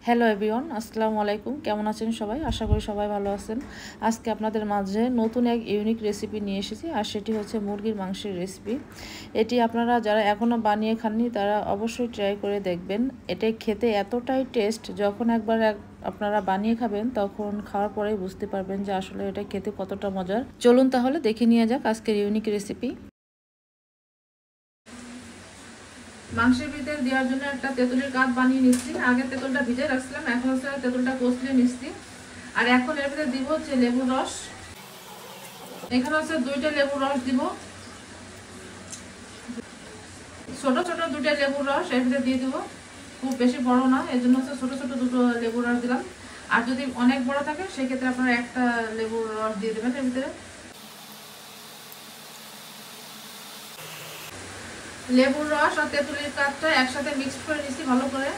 Hello everyone, আসসালামু আলাইকুম। কেমন আছেন সবাই? আশা করি সবাই ভালো আছেন। আজকে আপনাদের মাঝে নতুন এক ইউনিক রেসিপি নিয়ে এসেছি, আর সেটি হচ্ছে মুরগির মাংসের রেসিপি। এটি আপনারা যারা এখনও বানিয়ে খাননি তারা অবশ্যই ট্রাই করে দেখবেন। এটাই খেতে এতটাই টেস্ট, যখন একবার আপনারা বানিয়ে খাবেন তখন খাওয়ার পরেই বুঝতে পারবেন যে আসলে এটা খেতে কতটা মজার। চলুন তাহলে দেখে নিয়ে যাক আজকের ইউনিক রেসিপি। মাংসের ভিতরে দেওয়ার জন্য একটা তেঁতুলের কাপ বানিয়ে নিচ্ছি। আগে তেঁতুলটা ভিজে রাখছিলাম, এখন হচ্ছে তেঁতুলটা কষলে নিচ্ছি। আর এখন এর ভিতরে দিব হচ্ছে লেবুর রস। এখানে হচ্ছে 2টা লেবুর রস দিব, ছোট ছোট 2টা লেবুর রস এর ভিতরে দিয়ে দিব। খুব বেশি বড় না, এর জন্য হচ্ছে ছোট ছোট 2টো লেবুর রস দিলাম। আর যদি অনেক বড় থাকে সেক্ষেত্রে আপনারা একটা লেবুর রস দিয়ে দেবেন এর ভিতরে। লেবুর রস আর তেঁতুলের কাপটা একসাথে মিক্সড করে নিচ্ছি ভালো করে।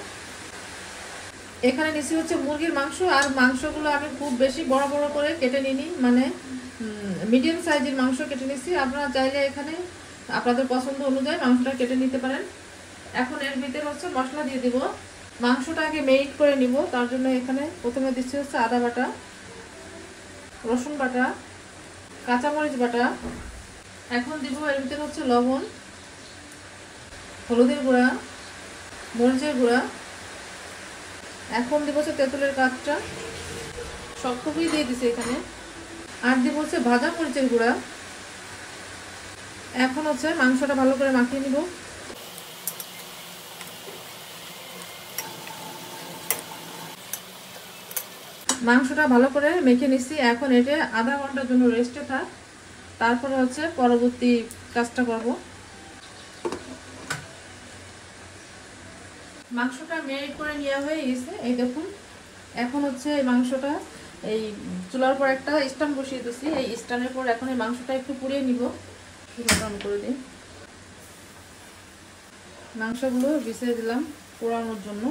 এখানে নিচ্ছি হচ্ছে মুরগির মাংস, আর মাংসগুলো আমি খুব বেশি বড় বড় করে কেটে নিইনি, মানে মিডিয়াম সাইজের মাংস কেটে নিচ্ছি। আপনারা চাইলে এখানে আপনাদের পছন্দ অনুযায়ী মাংসটা কেটে নিতে পারেন। এখন এর ভিতরে হচ্ছে মশলা দিয়ে দিব। মাংসটা আগে মেরিনেট করে নিব, তার জন্য এখানে প্রথমে দিচ্ছি হচ্ছে আদা বাটা, রসুন বাটা, কাঁচামরিচ বাটা। এখন দিব এর ভিতরে হচ্ছে লবণ, হলুদের গুঁড়া, মরিচের গুঁড়া। এখন দিব হচ্ছে তেঁতুলের কাঠটা, সবটুকুই দিয়ে দিছি এখানে। আর দিব হচ্ছে ভাজা মরিচের গুঁড়া। এখন হচ্ছে মাংসটা ভালো করে মাখিয়ে নিব। মাংসটা ভালো করে মেখে নিচ্ছি। এখন এটা আধা ঘন্টার জন্য রেস্টে থাক, তারপরে হচ্ছে পরবর্তী কাজটা করব। মাংসটা মেরিনেট করে নেওয়া হয়ে গেছে, এই দেখুন। এখন হচ্ছে এই মাংসটা এই চুলার পর একটা স্ট্যান্ড বসিয়ে দিচ্ছি। এই স্ট্যান্ডের পর এখন এই মাংসটা একটু পুড়িয়ে নিব। অন করে দিই, মাংসগুলো বিছিয়ে দিলাম পোড়ানোর জন্য।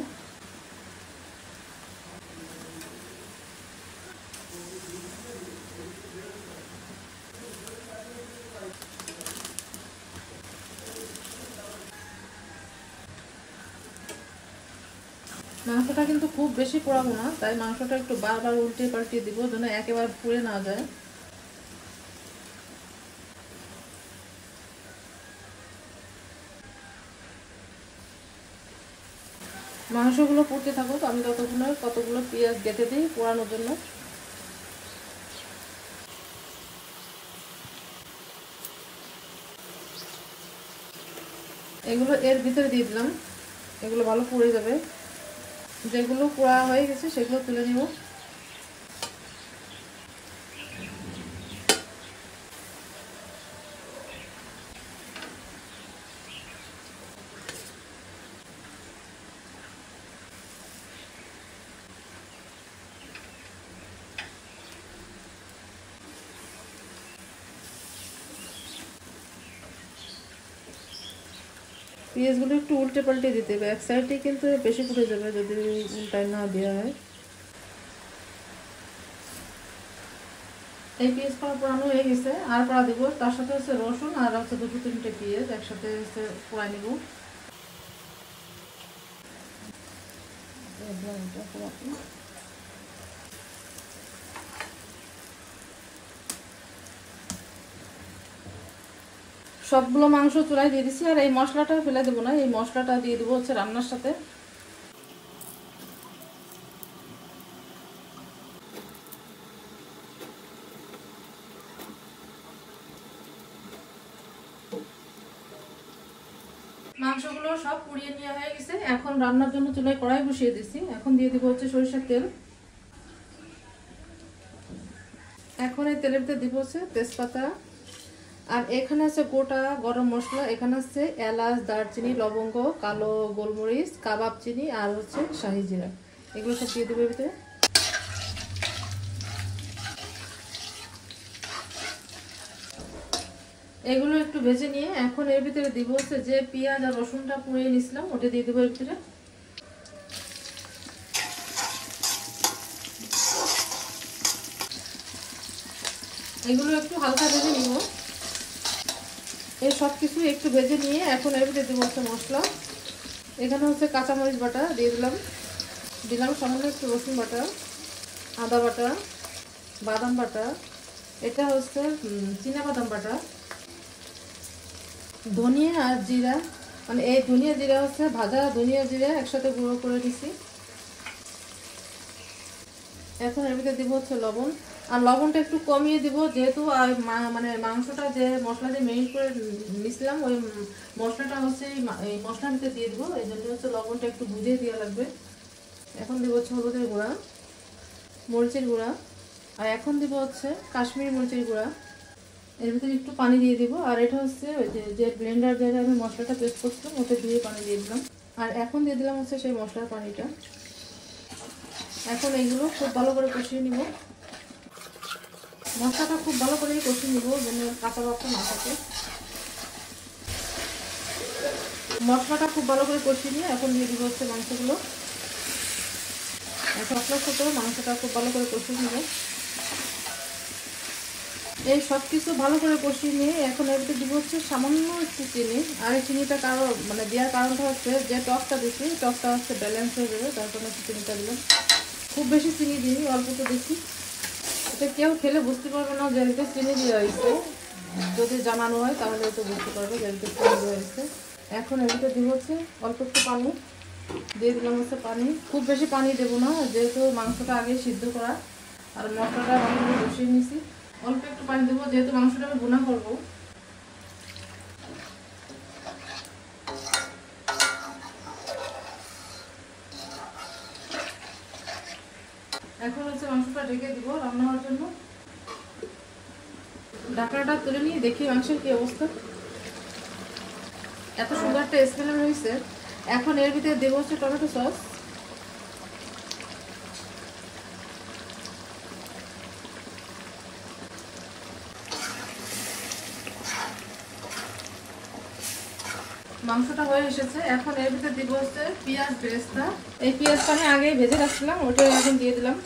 মাংসটা কিন্তু খুব বেশি পোড়াবো না, তাই মাংসটা একটু বারবার উল্টে পাল্টিয়ে দিব যেন একেবারে পুড়ে না যায়। মাংসগুলো পুড়তে থাকুক, আমি কতগুলো পেঁয়াজ কেটে দিই পোড়ানোর জন্য। এগুলো এর ভিতরে দিয়ে দিলাম, এগুলো ভালো পুড়ে যাবে। যেগুলো পোড়া হয়ে গেছে সেগুলো তুলে নিব। পেঁয়াজগুলো একটু উল্টে পাল্টে দিতে হবে, এক সাইডে কিন্তু বেশি পুড়ে যাবে যদি উল্টায় না দেওয়া হয়। এই পেঁয়াজ পোড়ানো হয়ে গেছে, আর পোড়া দিব। তার সাথে হচ্ছে রসুন আর হচ্ছে 2-3টে পেঁয়াজ একসাথে হচ্ছে পোড়াই নিব। সবগুলো মাংস চুলায় দিয়ে দিচ্ছি, আর এই মশলাটা ফেলে দেবো না, এই মশলাটা দিয়ে দেবো হচ্ছে রান্নার সাথে। মাংসগুলো সব পুড়িয়ে নেওয়া হয়ে গেছে। এখন রান্নার জন্য চুলায় কড়াই বসিয়ে দিচ্ছি। এখন দিয়ে দেবো হচ্ছে সরিষার তেল। এখন এই তেলের ভিতরে দিব হচ্ছে তেজপাতা, আর এখানে আছে গোটা গরম মশলা। এখানে আছে এলাচ, দারচিনি, লবঙ্গ, কালো গোলমরিচ, কাবাব চিনি আর হচ্ছে শাহি জিরা। এগুলো সব দিয়ে দেবো ভিতরে। এগুলো একটু ভেজে নিয়ে এখন এর ভিতরে দিব হচ্ছে যে পেঁয়াজ আর রসুনটা পুড়িয়ে নিয়েছিলাম, ওটা দিয়ে দেবো এর ভিতরে। এগুলো একটু হালকা ভেজে নিব। এই সব কিছু একটু ভেজে নিয়ে এখন এর ভিতরে দেবো হচ্ছে মশলা। এখানে হচ্ছে কাঁচামরিচ বাটা দিয়ে দিলাম, দিলাম সামান্য একটু রসুন বাটা, আদা বাটা, বাদাম বাটা, এটা হচ্ছে চীনা বাদাম বাটা, ধনিয়া আর জিরা, মানে এই ধনিয়া জিরা হচ্ছে ভাজা ধনিয়া জিরা একসাথে গুঁড়ো করে দিছি। এখন এর ভিতরে দিব হচ্ছে লবণ, আর লবণটা একটু কমিয়ে দিব যেহেতু মানে মাংসটা যে মশলা দিয়ে মেরিনেট করে মিশলাম ওই মশলাটা হচ্ছে এই মশলার ভিতরে দিয়ে দিব, এই জন্য হচ্ছে লবণটা একটু বুঝিয়ে দেওয়া লাগবে। এখন দিব হচ্ছে হলুদের গুঁড়া, মরিচের গুঁড়া, আর এখন দিব হচ্ছে কাশ্মীরি মরিচের গুঁড়া। এর ভিতরে একটু পানি দিয়ে দিব, আর এটা হচ্ছে ওই যে ব্লেন্ডার দিয়ে আমি মশলাটা পেস্ট করছিলাম ওতে দিয়ে পানি দিয়ে দিলাম। আর এখন দিয়ে দিলাম হচ্ছে সেই মশলার পানিটা। এখন এইগুলো খুব ভালো করে কষিয়ে নিব, মশলাটা খুব ভালো করে কষিয়ে নিব যেন কাঁচা ভাবটা না থাকে। মশলাটা খুব ভালো করে কষিয়ে নিয়ে এখন দিয়ে দিব হচ্ছে মাংসগুলো। মশলার সাথে মাংসটা খুব ভালো করে কষিয়ে নিব। এই সব কিছু ভালো করে কষিয়ে নিয়ে এখন এর ভিতরে দিব হচ্ছে সামান্য একটু চিনি। আর এই চিনিটা মানে দেওয়ার কারণটা হচ্ছে যে টকটা দিচ্ছি টকটা হচ্ছে ব্যালেন্স হয়ে যাবে, তার জন্য একটু চিনিটা দিলাম। খুব বেশি চিনি দিই, অল্প তো দিচ্ছি। এটা কেউ খেলে বুঝতে পারবে না যে এতে চিনি দেওয়া হয়েছে, যদি জানানো হয় তাহলে তো বুঝতে পারবে যে এতে চিনি দেওয়া হয়েছে। এখন এর ভিতরে দিব হচ্ছে অল্প একটু পানি দিয়ে দিলাম হচ্ছে পানি। খুব বেশি পানি দেবো না যেহেতু মাংসটা আগে সিদ্ধ করা আর মশলাটা ভালোভাবে বসিয়ে নিয়েছি। অল্প একটু পানি দেবো যেহেতু মাংসটা আমি ভুনা করবো। এখন হচ্ছে মাংসটা ঢেকে দিব রান্না হওয়ার জন্য। ঢাকনাটা তুলে নিয়ে দেখি মাংসের কি অবস্থা। এত সুন্দর একটা স্মেল হয়েছে। এখন এর ভিতরে দেবো হচ্ছে টমেটো সস, মাংসটা হয়ে এসেছে। এখন এর ভিতরে দিব হচ্ছে পেঁয়াজ বেরেস্তা। এই পেঁয়াজটা আমি আগে ভেজে রাখছিলাম ওটা এখন দিয়ে দিলাম।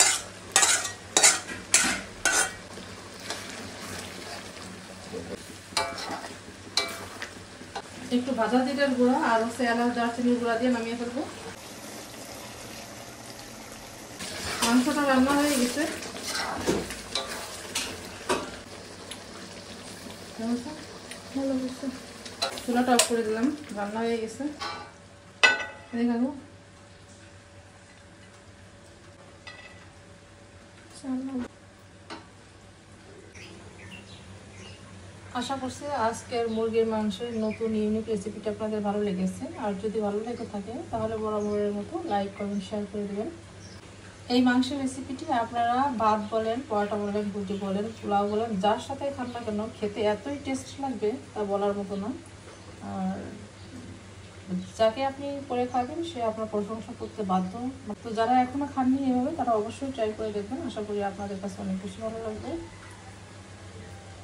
একটু ভাজা জিরার গুঁড়া আর হচ্ছে এলাচ দারচিনির গুঁড়া দিয়ে নামিয়ে ফেলবো। মাংসটা রান্না হয়ে গেছে। চুলাটা অফ করে দিলাম, রান্না হয়ে গেছে। দেখাবো আশা করছি আজকের মুরগির মাংসের নতুন ইউনিক রেসিপিটা আপনাদের ভালো লেগেছে। আর যদি ভালো লেগে থাকে তাহলে বরাবরের মতো লাইক কমেন্ট শেয়ার করে দেবেন। এই মাংসের রেসিপিটি আপনারা ভাত বলেন, পরোটা বলেন, রুটি বলেন, পোলাও বলেন, যার সাথে খান না কেন খেতে এতই টেস্ট লাগবে তা বলার মতো না। আর যাকে আপনি করে খাবেন সে আপনার প্রশংসা করতে বাধ্য। তো যারা এখনো খাননি এভাবে তারা অবশ্যই ট্রাই করে দেখবেন, আশা করি আপনাদের কাছে অনেক বেশি ভালো লাগবে।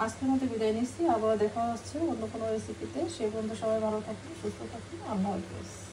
আজকের মতো বিদায় নিচ্ছি, আবার দেখা হচ্ছে অন্য কোনো রেসিপিতে। সে পর্যন্ত সবাই ভালো থাকুন, সুস্থ থাকুন, আল্লাহ হাফেজ।